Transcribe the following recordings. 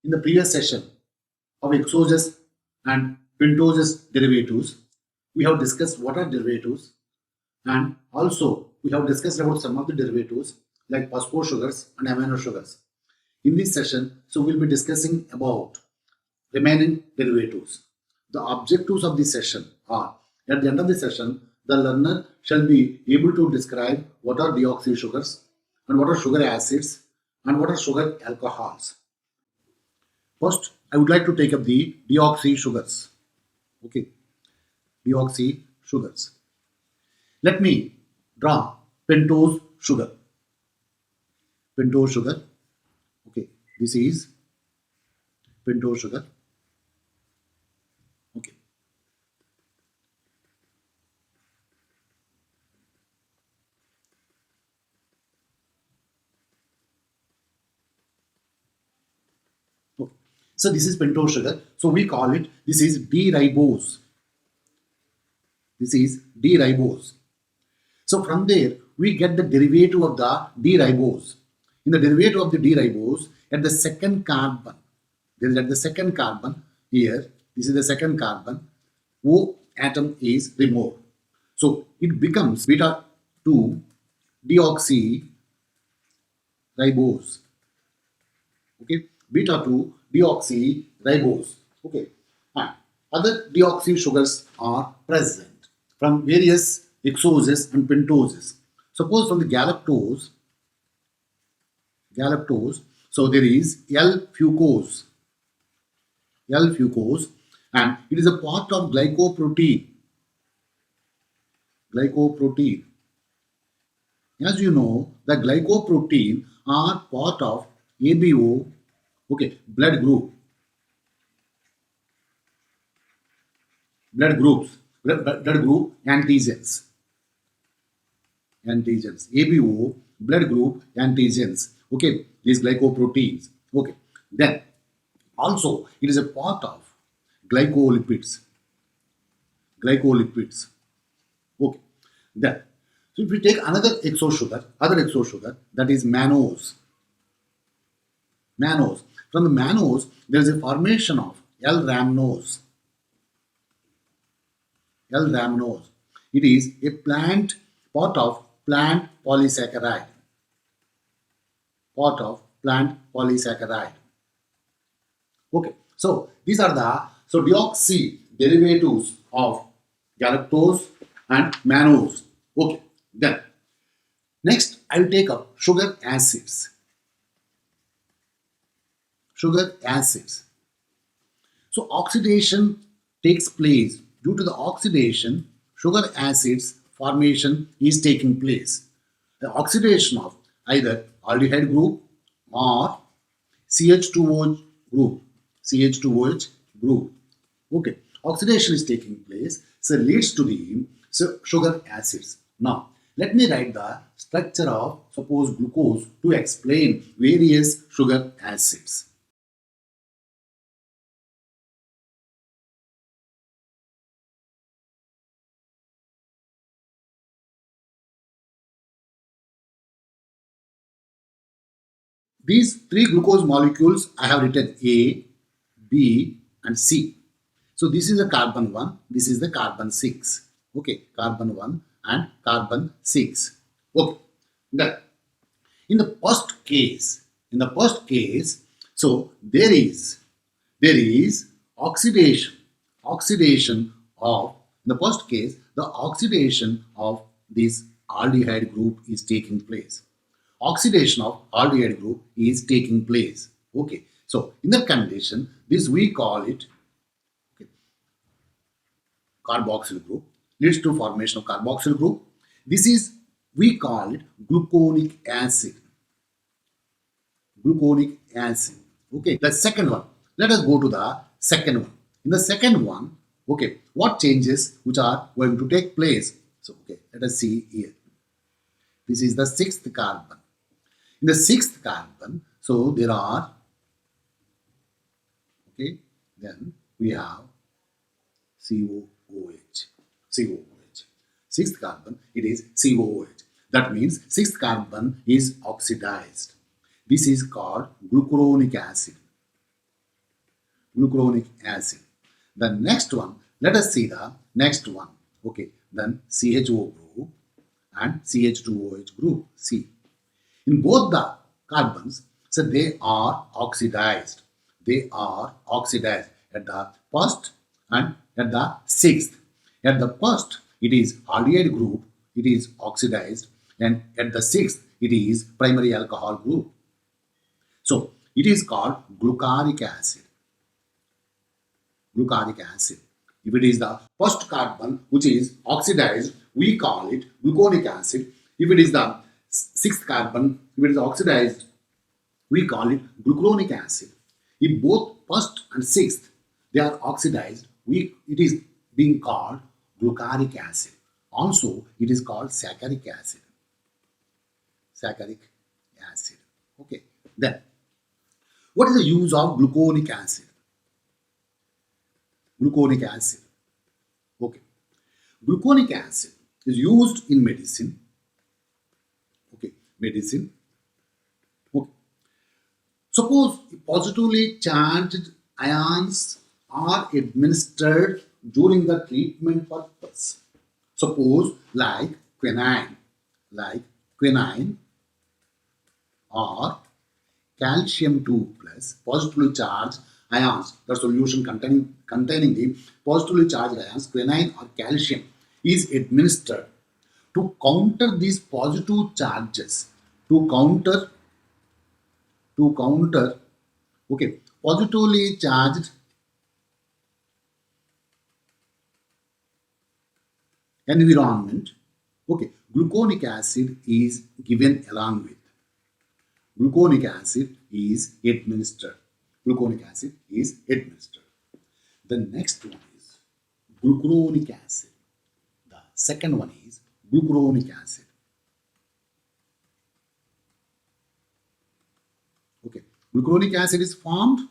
In the previous session of hexoses and pentoses derivatives, we have discussed what are derivatives, and also we have discussed about some of the derivatives like phosphorus sugars and amino sugars. In this session, so we'll be discussing about remaining derivatives. The objectives of this session are, at the end of the session, the learner shall be able to describe what are deoxy sugars and what are sugar acids and what are sugar alcohols. First, I would like to take up the deoxy sugars. Okay, deoxy sugars. Let me draw pentose sugar. Pentose sugar. Okay, this is pentose sugar. Okay. Okay. So this is pentose sugar. So we call it, this is D-ribose. This is D-ribose. So from there, we get the derivative of the D-ribose. In the derivative of the D-ribose, at the second carbon, there is at the second carbon here, this is the second carbon, O atom is removed. So it becomes beta 2 deoxy ribose. Okay, beta 2 deoxy ribose. Okay, and other deoxy sugars are present from various hexoses and pentoses. Suppose from the galactose, so there is L-fucose, and it is a part of glycoprotein. As you know, the glycoprotein are part of ABO, okay, blood groups, blood group antigens, ABO, blood group antigens. Okay, these glycoproteins. Okay, then also it is a part of glycolipids. Okay, then so if we take another exo sugar, that is mannose. From the mannose, there is a formation of L-rhamnose. It is a part of plant polysaccharide. Okay, so these are the deoxy derivatives of galactose and mannose. Okay, then next I will take up sugar acids. So oxidation takes place. Due to the oxidation, sugar acids formation is taking place. The oxidation of either aldehyde group or CH2OH group. Okay, oxidation is taking place, so leads to the sugar acids. Now, let me write the structure of, suppose, glucose to explain various sugar acids. These three glucose molecules I have written A, B and C. So this is the carbon 1, this is the carbon 6. Okay, carbon 1 and carbon 6. Okay, then in the first case, so there is oxidation of, in the first case, the oxidation of this aldehyde group is taking place. Okay, so in that condition, this we call it, okay, carboxyl group, leads to formation of carboxyl group. This is, we call it gluconic acid. Okay, the second one. Let us go to the second one. In the second one, okay, what changes which are going to take place? So, okay, let us see here. This is the sixth carbon. In the sixth carbon, so there are, okay, then we have COOH. Sixth carbon, it is COOH. That means sixth carbon is oxidized. This is called glucuronic acid. gluconic acid. The next one, let us see the next one. Okay, then CHO group and CH2OH group C. In both the carbons, so they are oxidized. They are oxidized at the first and at the sixth. At the first, it is aldehyde group, it is oxidized, and at the sixth, it is primary alcohol group. So, it is called gluconic acid. Gluconic acid. If it is the first carbon which is oxidized, we call it gluconic acid. If it is the sixth carbon, if it is oxidized, we call it gluconic acid. If both first and sixth they are oxidized, it is being called gluconic acid. Also, it is called saccharic acid. Saccharic acid. Okay. Then, what is the use of gluconic acid? Gluconic acid. Okay. Gluconic acid is used in medicine. Okay. Medicine. Okay. Suppose positively charged ions are administered during the treatment purpose. Suppose like quinine or calcium 2 plus positively charged ions, the solution containing the positively charged ions, quinine or calcium, is administered to counter these positive charges, to counter okay, positively charged environment. Okay, gluconic acid is given along with. Gluconic acid is administered. Gluconic acid is administered. The next one is glucuronic acid. The second one is glucuronic acid. Okay, glucuronic acid is formed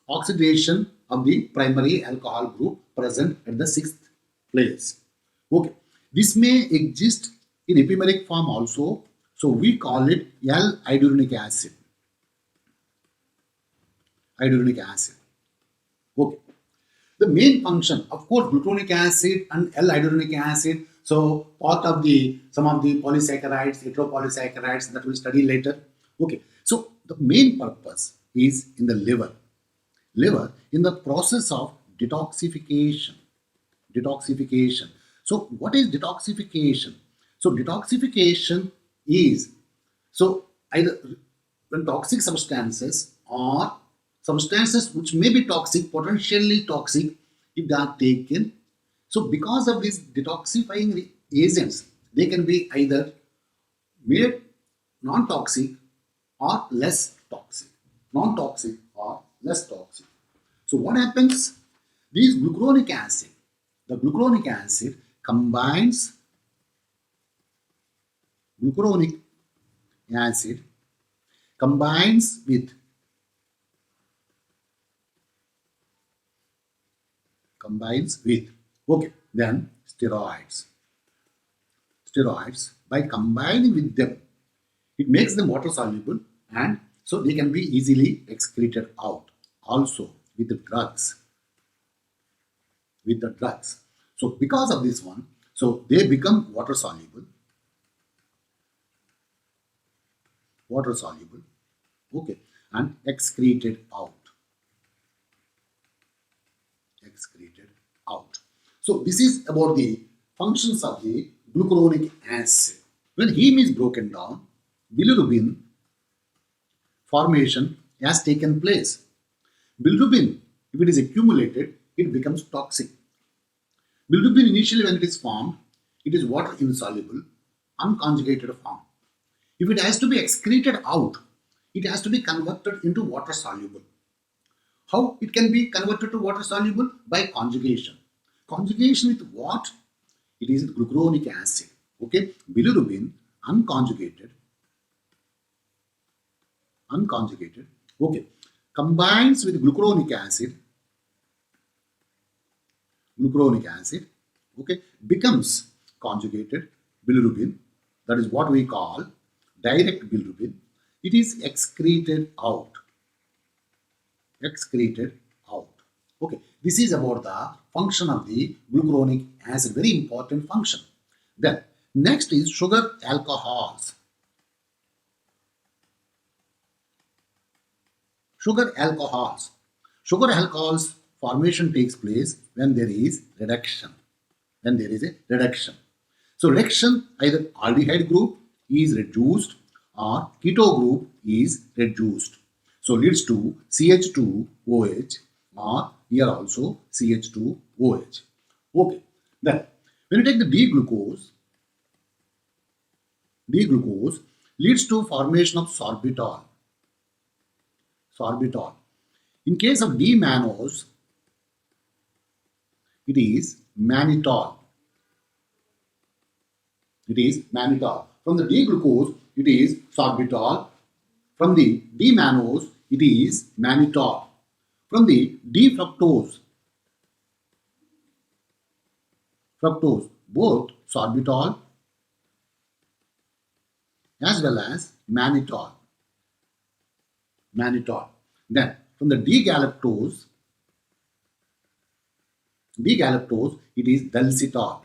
oxidation of the primary alcohol group present at the sixth place. Okay, this may exist in epimeric form also. So we call it L-iduronic acid. Iduronic acid. Okay. The main function, of course, gluconic acid and L-iduronic acid. So part of some of the polysaccharides, heteropolysaccharides that we'll study later. Okay. So the main purpose is in the liver. Liver in the process of detoxification. Detoxification. So what is detoxification? So detoxification is either when toxic substances or substances which may be toxic, potentially toxic, if they are taken. So because of these detoxifying agents, they can be either made non-toxic or less toxic. Non-toxic or less toxic. So what happens? These glucuronic acid, the glucuronic acid combines glucuronic acid combines with okay, then steroids. By combining with them, it makes them water soluble, and so they can be easily excreted out. Also with the drugs. So because of this one, so they become water soluble, okay, and excreted out. So this is about the functions of the glucuronic acid. When heme is broken down, bilirubin formation has taken place. Bilirubin, if it is accumulated, it becomes toxic. Bilirubin initially when it is formed, it is water insoluble, unconjugated form. If it has to be excreted out, it has to be converted into water soluble. How it can be converted to water soluble? By conjugation. Conjugation with what? It is glucuronic acid. Okay, bilirubin unconjugated. Okay, combines with glucuronic acid. Okay, becomes conjugated bilirubin. That is what we call direct bilirubin. It is excreted out. Okay, this is about the function of the glucuronic acid, very important function. Then next is sugar alcohols. Sugar alcohols. Sugar alcohols formation takes place when there is reduction. When there is a reduction. So reduction, either aldehyde group is reduced or keto group is reduced. So leads to CH2OH or here also CH2OH. Okay. Then when you take the D-glucose leads to formation of sorbitol. Sorbitol. In case of D-mannose, it is mannitol. It is mannitol. From the D-glucose, it is sorbitol. From the D-mannose, it is mannitol. From the D-fructose, both sorbitol as well as mannitol. Then from the D-galactose, it is dulcitol.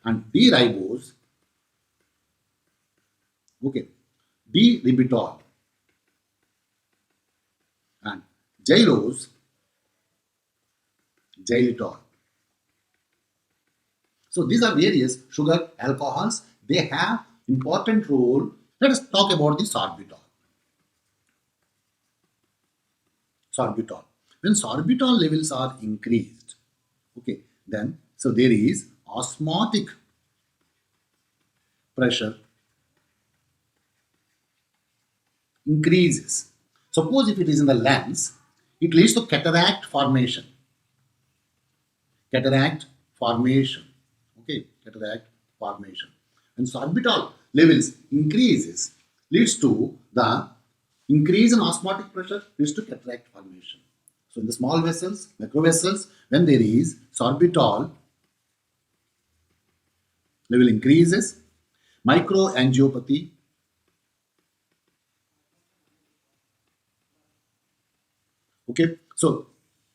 And D-ribose, okay, D-ribitol. And xylitol. So these are various sugar alcohols. They have important role. Let us talk about the sorbitol. When sorbitol levels are increased, okay, then so there is osmotic pressure increases. Suppose if it is in the lens, it leads to cataract formation. Okay, cataract formation. When sorbitol levels increases, leads to the increase in osmotic pressure, leads to cataract formation. So in the small vessels, microvessels, when there is sorbitol level increases, microangiopathy, okay, so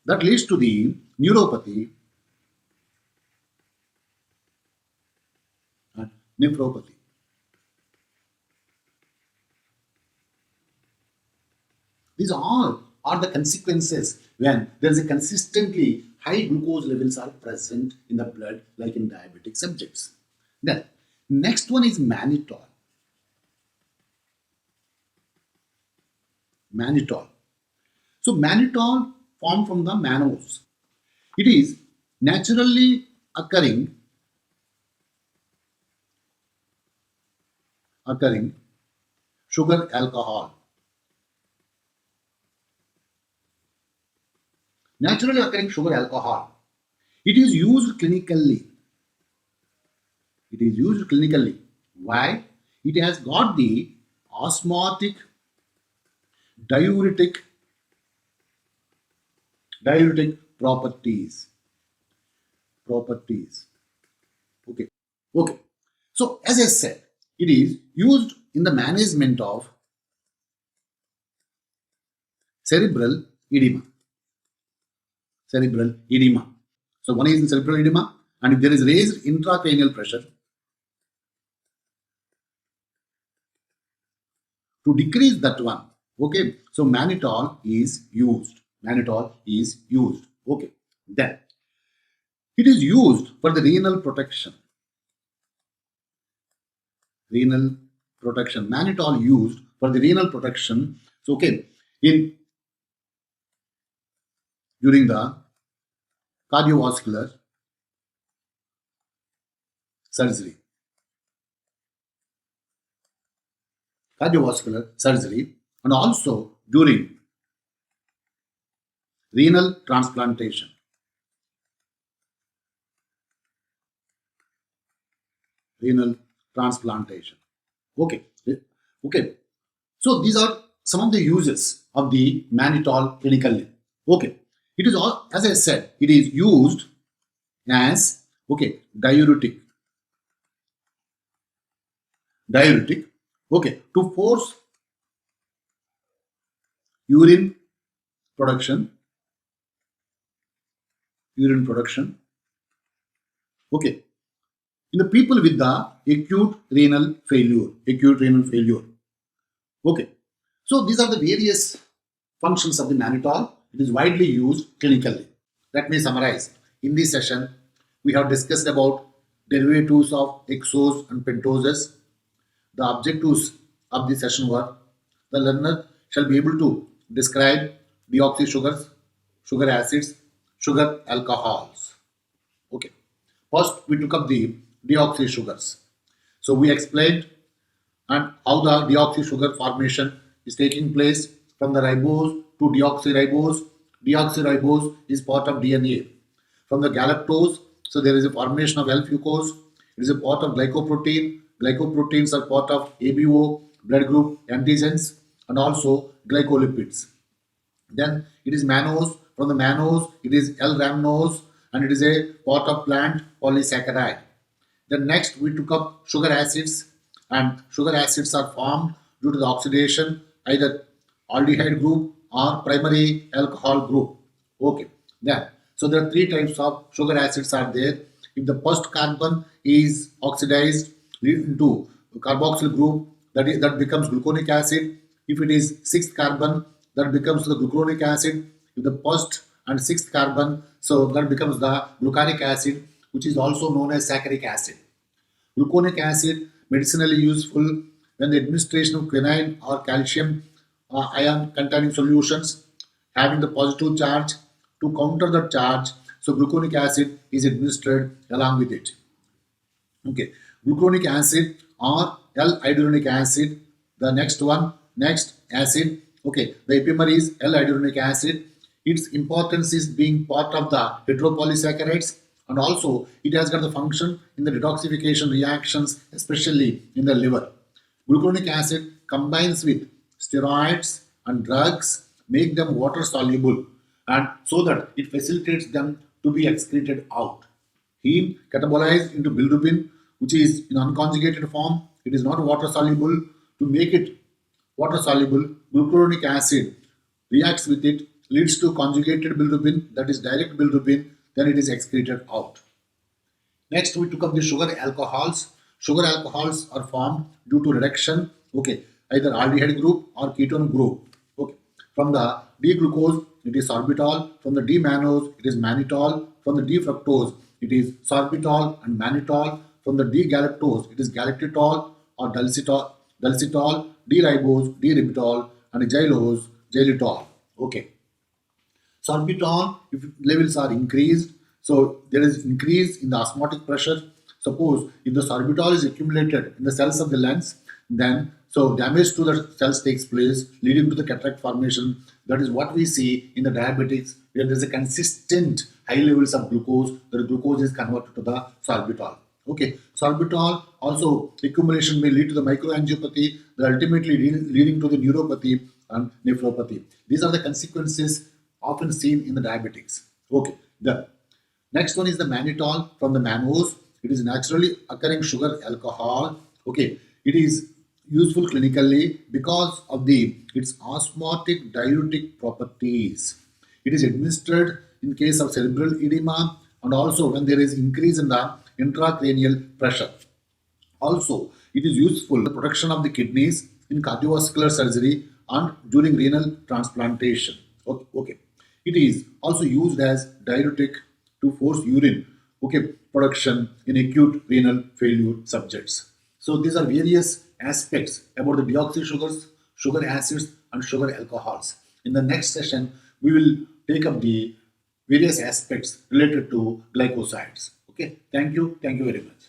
that leads to the neuropathy and nephropathy. These all are the consequences when there is a consistently high glucose levels are present in the blood, like in diabetic subjects. Then next one is mannitol. So mannitol formed from the mannose. It is naturally occurring sugar alcohol. Naturally occurring sugar alcohol. It is used clinically. Why? It has got the osmotic, diuretic properties. Okay. So as I said, it is used in the management of cerebral edema. So one is in cerebral edema, and if there is raised intracranial pressure, to decrease that one, okay, so mannitol is used. Okay. Then it is used for the renal protection. Mannitol used for the renal protection. So okay, during the cardiovascular surgery, and also during renal transplantation. Okay. So these are some of the uses of the mannitol clinically. Okay. It is all, as I said, it is used as diuretic. Okay, to force urine production, urine production. Okay. In the people with the acute renal failure. Okay. So these are the various functions of the mannitol. It is widely used clinically. Let me summarize. In this session, we have discussed about derivatives of hexose and pentoses. The objectives of the session were: the learner shall be able to describe deoxy sugars, sugar acids, sugar alcohols. Okay. First, we took up the deoxy sugars. So we explained and how the deoxy sugar formation is taking place from the ribose to deoxyribose. Deoxyribose is part of DNA. From the galactose, so there is a formation of L-fucose. It is a part of glycoprotein. Glycoproteins are part of ABO, blood group antigens, and also glycolipids. Then it is mannose. From the mannose, it is L-rhamnose, and it is a part of plant polysaccharide. Then next we took up sugar acids, and sugar acids are formed due to the oxidation, either aldehyde group or primary alcohol group. Okay. Then so there are three types of sugar acids are there. If the first carbon is oxidized into carboxyl group, that becomes gluconic acid. If it is sixth carbon, that becomes the gluconic acid. If the first and sixth carbon, so that becomes the gluconic acid, which is also known as saccharic acid. Gluconic acid medicinally useful when the administration of quinine or calcium ion containing solutions having the positive charge. To counter the charge, so gluconic acid is administered along with it. Okay, gluconic acid or L-iduronic acid. The next acid. Okay, the epimer is L-iduronic acid. Its importance is being part of the heteropolysaccharides, and also it has got the function in the detoxification reactions, especially in the liver. Gluconic acid combines with steroids and drugs, make them water soluble, and so that it facilitates them to be excreted out. Heme catabolized into bilirubin, which is in unconjugated form. It is not water soluble. To make it water soluble, gluconic acid reacts with it, leads to conjugated bilirubin, that is direct bilirubin, then it is excreted out. Next, we took up the sugar alcohols. Sugar alcohols are formed due to reduction, okay, either aldehyde group or ketone group. Okay. From the D-glucose, it is sorbitol. From the D-mannose, it is mannitol. From the D-fructose, it is sorbitol and mannitol. From the D-galactose, it is galactitol or dulcitol, D-ribose, D-ribitol, and xylose, xylitol. Okay. Sorbitol, if levels are increased, so there is increase in the osmotic pressure. Suppose if the sorbitol is accumulated in the cells of the lens, then so damage to the cells takes place, leading to the cataract formation. That is what we see in the diabetics, where there is a consistent high levels of glucose. The glucose is converted to the sorbitol. Okay, sorbitol also accumulation may lead to the microangiopathy, ultimately leading to the neuropathy and nephropathy. These are the consequences often seen in the diabetics. Okay, the next one is the mannitol from the mannose. It is naturally occurring sugar alcohol. Okay, it is useful clinically because of its osmotic diuretic properties. It is administered in case of cerebral edema and also when there is increase in the intracranial pressure. Also, it is useful in the protection of the kidneys in cardiovascular surgery and during renal transplantation. Okay. It is also used as diuretic to force urine, production in acute renal failure subjects. So these are various aspects about the deoxy sugars, sugar acids, and sugar alcohols. In the next session, we will take up the various aspects related to glycosides. Okay, thank you very much.